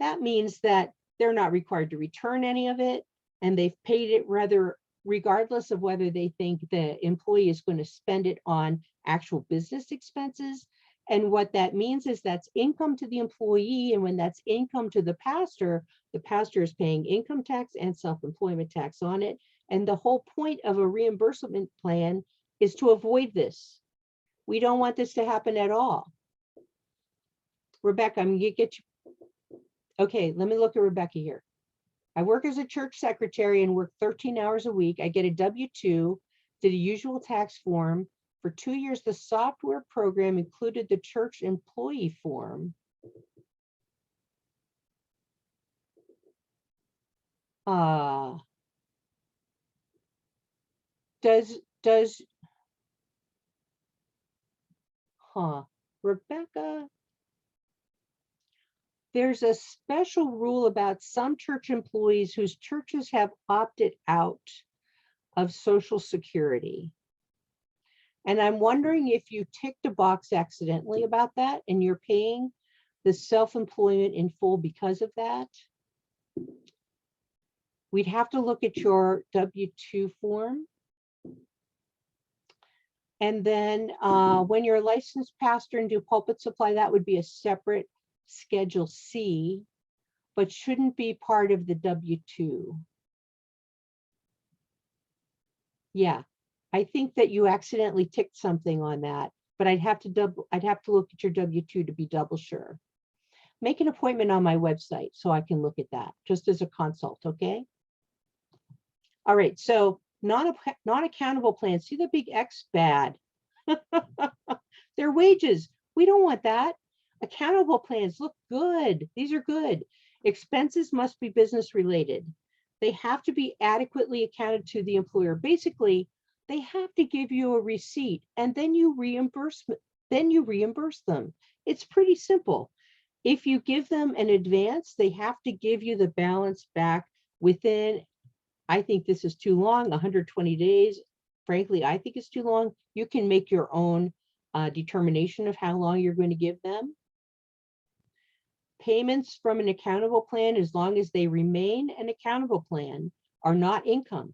That means that they're not required to return any of it and they've paid it rather regardless of whether they think the employee is going to spend it on actual business expenses. And what that means is that's income to the employee. And when that's income to the pastor is paying income tax and self-employment tax on it. And the whole point of a reimbursement plan is to avoid this. We don't want this to happen at all. Rebecca, I'm gonna get you. Okay, let me look at Rebecca here. I work as a church secretary and work 13 hours a week. I get a W-2, did a usual tax form. For 2 years, the software program included the church employee form. Rebecca, there's a special rule about some church employees whose churches have opted out of Social Security. And I'm wondering if you ticked a box accidentally about that and you're paying the self-employment in full because of that. We'd have to look at your W-2 form. And then when you're a licensed pastor and do pulpit supply, that would be a separate Schedule C, but shouldn't be part of the W-2. Yeah, I think that you accidentally ticked something on that, but I'd have to look at your W-2 to be double sure. Make an appointment on my website so I can look at that just as a consult, okay? All right, so non-accountable plans. See the big X? Bad. Their wages. We don't want that. Accountable plans look good. These are good. Expenses must be business related. They have to be adequately accounted to the employer. Basically, they have to give you a receipt and then you reimburse them. It's pretty simple. If you give them an advance, they have to give you the balance back within, I think this is too long, 120 days. Frankly, I think it's too long. You can make your own determination of how long you're going to give them. Payments from an accountable plan, as long as they remain an accountable plan, are not income,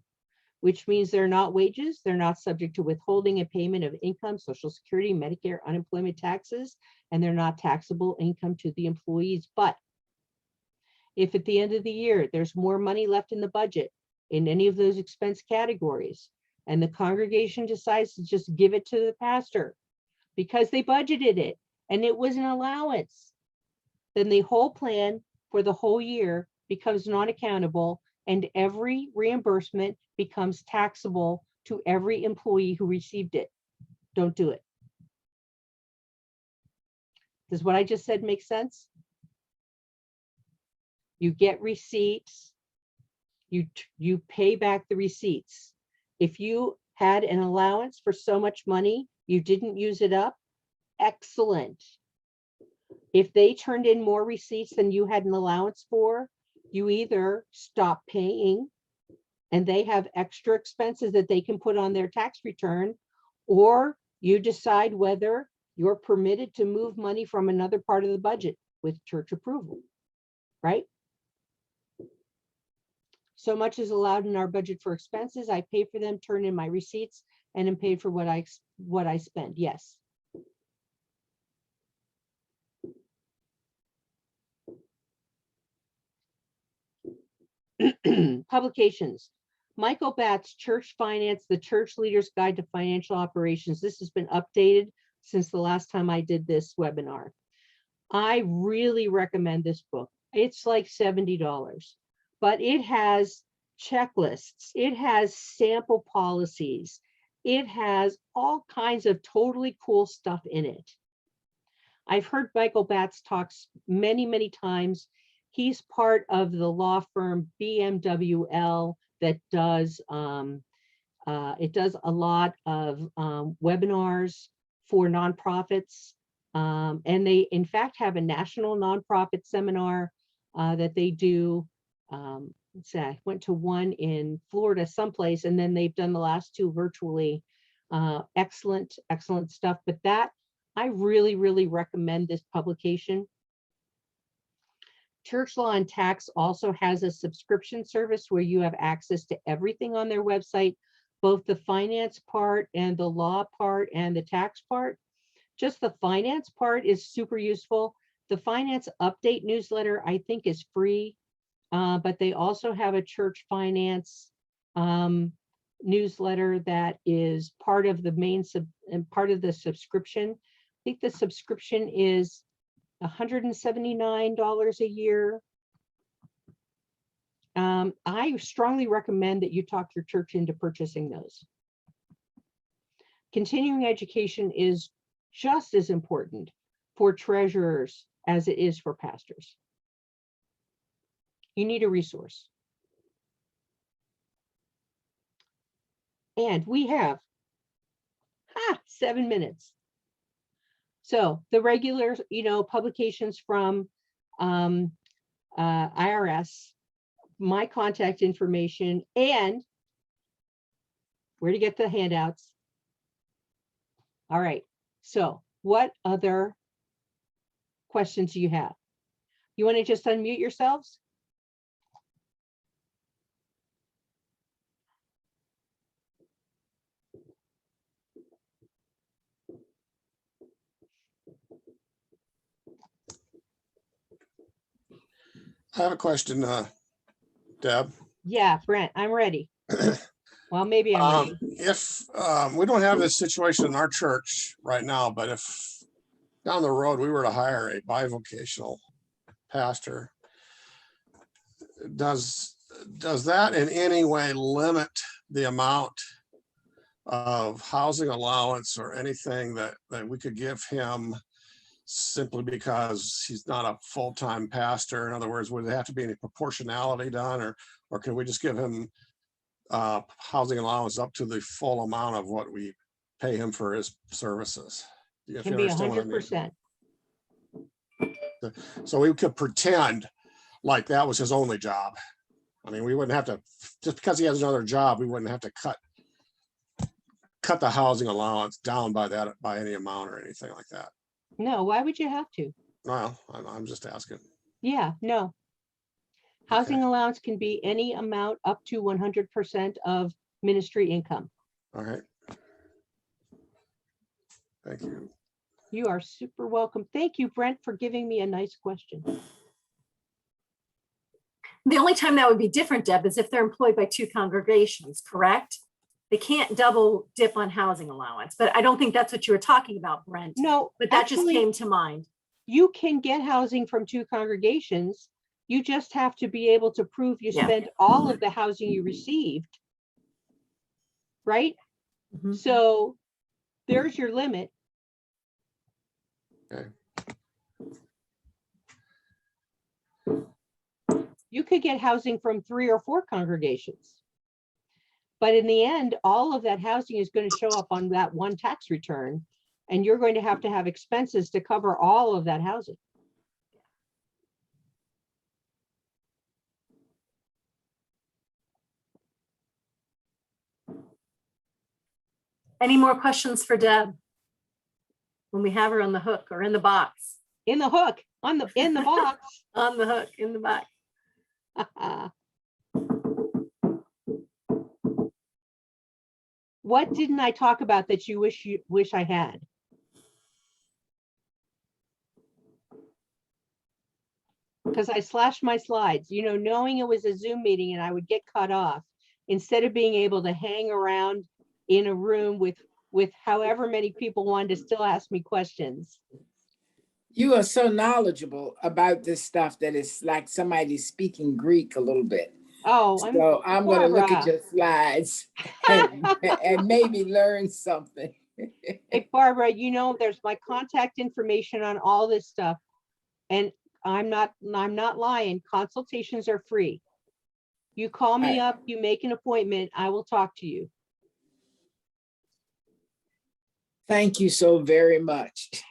which means they're not wages. They're not subject to withholding and payment of income, Social Security, Medicare, unemployment taxes, and they're not taxable income to the employees. But if at the end of the year, there's more money left in the budget in any of those expense categories, and the congregation decides to just give it to the pastor because they budgeted it and it was an allowance, then the whole plan for the whole year becomes non-accountable and every reimbursement becomes taxable to every employee who received it. Don't do it. Does what I just said make sense? You get receipts, you pay back the receipts. If you had an allowance for so much money, you didn't use it up, excellent. If they turned in more receipts than you had an allowance for, you either stop paying and they have extra expenses that they can put on their tax return, or you decide whether you're permitted to move money from another part of the budget with church approval, right? So much is allowed in our budget for expenses. I pay for them, turn in my receipts, and am paid for what I spend. Yes. Publications. Michael Batts, Church Finance, The Church Leader's Guide to Financial Operations. This has been updated since the last time I did this webinar. I really recommend this book. It's like $70, but it has checklists. It has sample policies. It has all kinds of totally cool stuff in it. I've heard Michael Batts talks many, many times. He's part of the law firm BMWL that does, it does a lot of webinars for nonprofits. And they, in fact, have a national nonprofit seminar that they do. Let's say I went to one in Florida someplace, and then they've done the last two virtually. Excellent, excellent stuff. But that, I really, really recommend this publication. Church Law and Tax also has a subscription service where you have access to everything on their website, both the finance part and the law part and the tax part. Just the finance part is super useful. The finance update newsletter, I think, is free, but they also have a church finance newsletter that is part of the main part of the subscription. I think the subscription is $179 a year. I strongly recommend that you talk your church into purchasing those. Continuing education is just as important for treasurers as it is for pastors. You need a resource. And we have 7 minutes. So the regular, publications from IRS, my contact information, and where to get the handouts. All right. So what other questions do you have? You want to just unmute yourselves? I have a question, Deb. Yeah, Brent, I'm ready. Well, maybe I'm ready. If we don't have this situation in our church right now, but if down the road we were to hire a bivocational pastor, does that in any way limit the amount of housing allowance or anything that we could give him simply because he's not a full-time pastor? In other words, would there have to be any proportionality done, or Or can we just give him housing allowance up to the full amount of what we pay him for his services? If Can you be understand what I mean. 100%. So we could pretend like that was his only job. I mean, we wouldn't have to, just because he has another job, we wouldn't have to cut the housing allowance down by any amount or anything like that. No, why would you have to? Well, I'm just asking. Yeah, no. Housing allowance can be any amount up to 100% of ministry income. All right. Thank you. You are super welcome. Thank you, Brent, for giving me a nice question. The only time that would be different, Deb, is if they're employed by two congregations, correct? They can't double dip on housing allowance, but I don't think that's what you were talking about, Brent. No, But that just actually, came to mind. you can get housing from two congregations. You just have to be able to prove you Yeah. spent all of the housing you received. Right? Mhm. So there's your limit. Okay. You could get housing from 3 or 4 congregations. But in the end, all of that housing is going to show up on that one tax return, and you're going to have expenses to cover all of that housing. Any more questions for Deb? When we have her on the hook or in the box? In the hook, in the box. On the hook, in the box. What didn't I talk about that you wish I had? Because I slashed my slides, knowing it was a Zoom meeting and I would get cut off, instead of being able to hang around in a room with however many people wanted to still ask me questions. You are so knowledgeable about this stuff that it's like somebody speaking Greek a little bit. Oh, So I'm going to look at Barbara. your slides and maybe learn something. Hey, Barbara, there's my contact information on all this stuff. And I'm not lying. Consultations are free. You call me Right. up, you make an appointment, I will talk to you. Thank you so very much.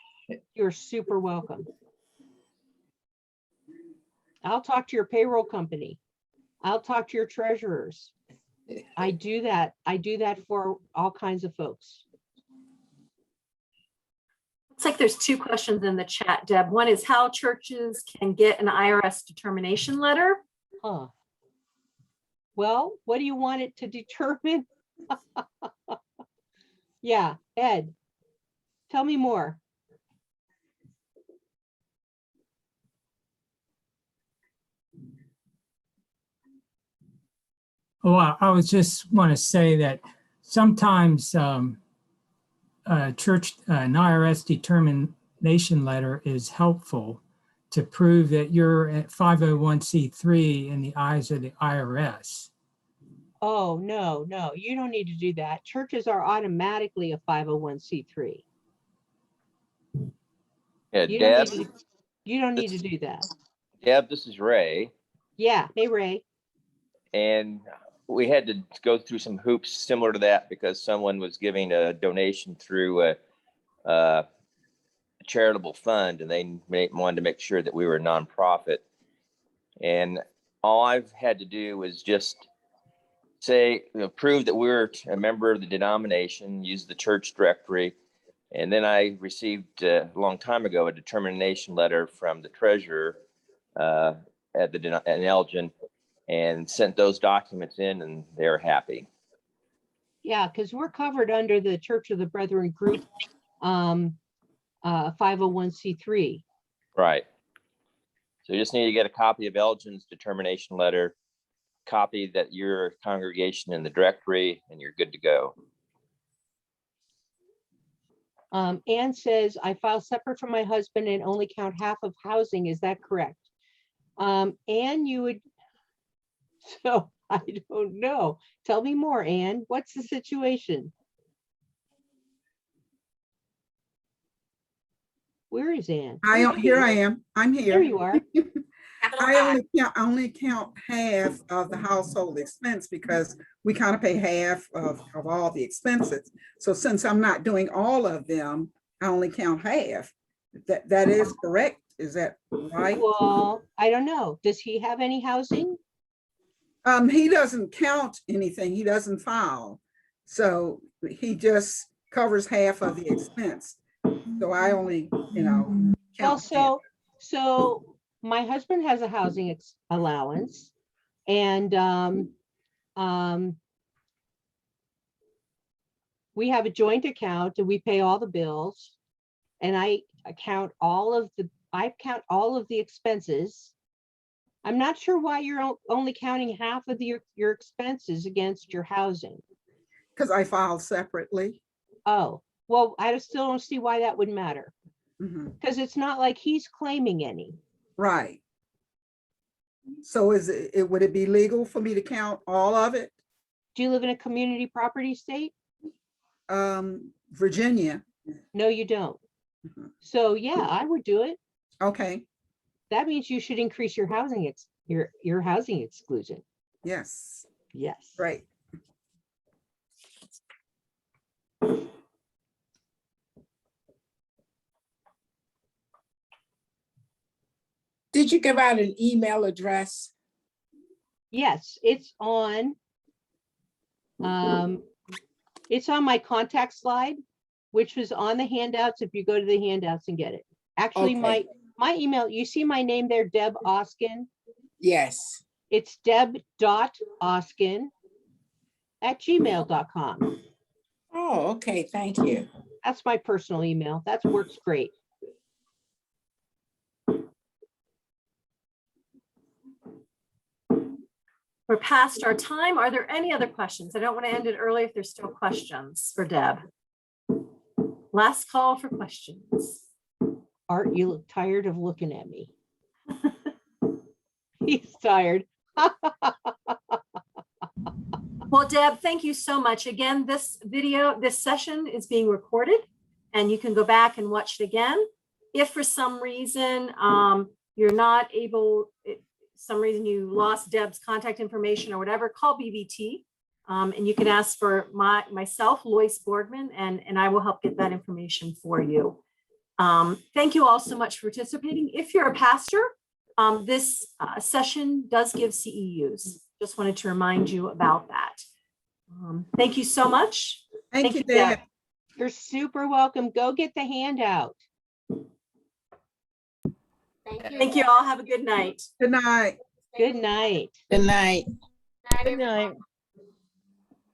You're super welcome. I'll talk to your payroll company. I'll talk to your treasurers. I do that. I do that for all kinds of folks. Looks like there's 2 questions in the chat, Deb. One is how churches can get an IRS determination letter. Huh. Well, what do you want it to determine? Yeah, Ed, tell me more. Oh, I was just want to say that sometimes church an IRS determination letter is helpful to prove that you're at 501c3 in the eyes of the IRS. Oh, no, you don't need to do that. Churches are automatically a 501c3. Yeah, You Deb, don't need to do that. Deb, this is Ray. Yeah, hey, Ray. And we had to go through some hoops similar to that because someone was giving a donation through a charitable fund and they wanted to make sure that we were a nonprofit. And all I've had to do was just say, prove that we're a member of the denomination, use the church directory. And then I received a long time ago a determination letter from the treasurer at Elgin and sent those documents in, and they're happy. Yeah, because we're covered under the Church of the Brethren group 501c3. Right. So you just need to get a copy of Elgin's determination letter, copy that you're a congregation in the directory, and you're good to go. Ann says, I file separate from my husband and only count half of housing. Is that correct? Ann, you would, so I don't know. Tell me more, Ann. What's the situation? Where is Ann? Here I am. I'm here. There you are. I only count half of the household expense because we kind of pay half of all the expenses. So since I'm not doing all of them, I only count half. That is correct. Is that right? Well, I don't know. Does he have any housing? He doesn't count anything. He doesn't file. So he just covers half of the expense. So I only, Well, count so my husband has a housing allowance and we have a joint account and we pay all the bills. And I count all of the expenses. I'm not sure why you're only counting half of your expenses against your housing. because I filed separately. Oh, well, I still don't see why that would matter, Mhm. because it's not like he's claiming any. Right. So would it be legal for me to count all of it? Do you live in a community property state? Virginia. No, you don't. Mhm. So yeah, I would do it. Okay, That means you should increase your housing, your housing exclusion. yes, Yes. right. Did you give out an email address? Yes, it's on my contact slide, which was on the handouts. If you go to the handouts and get it. Actually, Okay. my email, you see my name there, Deb Oskin. Yes. It's deb.oskin@gmail.com. Oh, okay, thank you. That's my personal email. That works great. We're past our time. Are there any other questions? I don't want to end it early if there's still questions for Deb. Last call for questions. Art, you look tired of looking at me. He's tired. Well, Deb, thank you so much. Again, this session is being recorded and you can go back and watch it again. If for some reason you're not able, some reason you lost Deb's contact information or whatever, call BBT and you can ask for myself, Lois Borgman, and I will help get that information for you. Thank you all so much for participating. If you're a pastor, this session does give CEUs. Just wanted to remind you about that. Thank you so much. Thank you, Deb. Deb. You're super welcome. Go get the handout. Thank you all. Have a good night. Good night. Good night. Good night. Good night.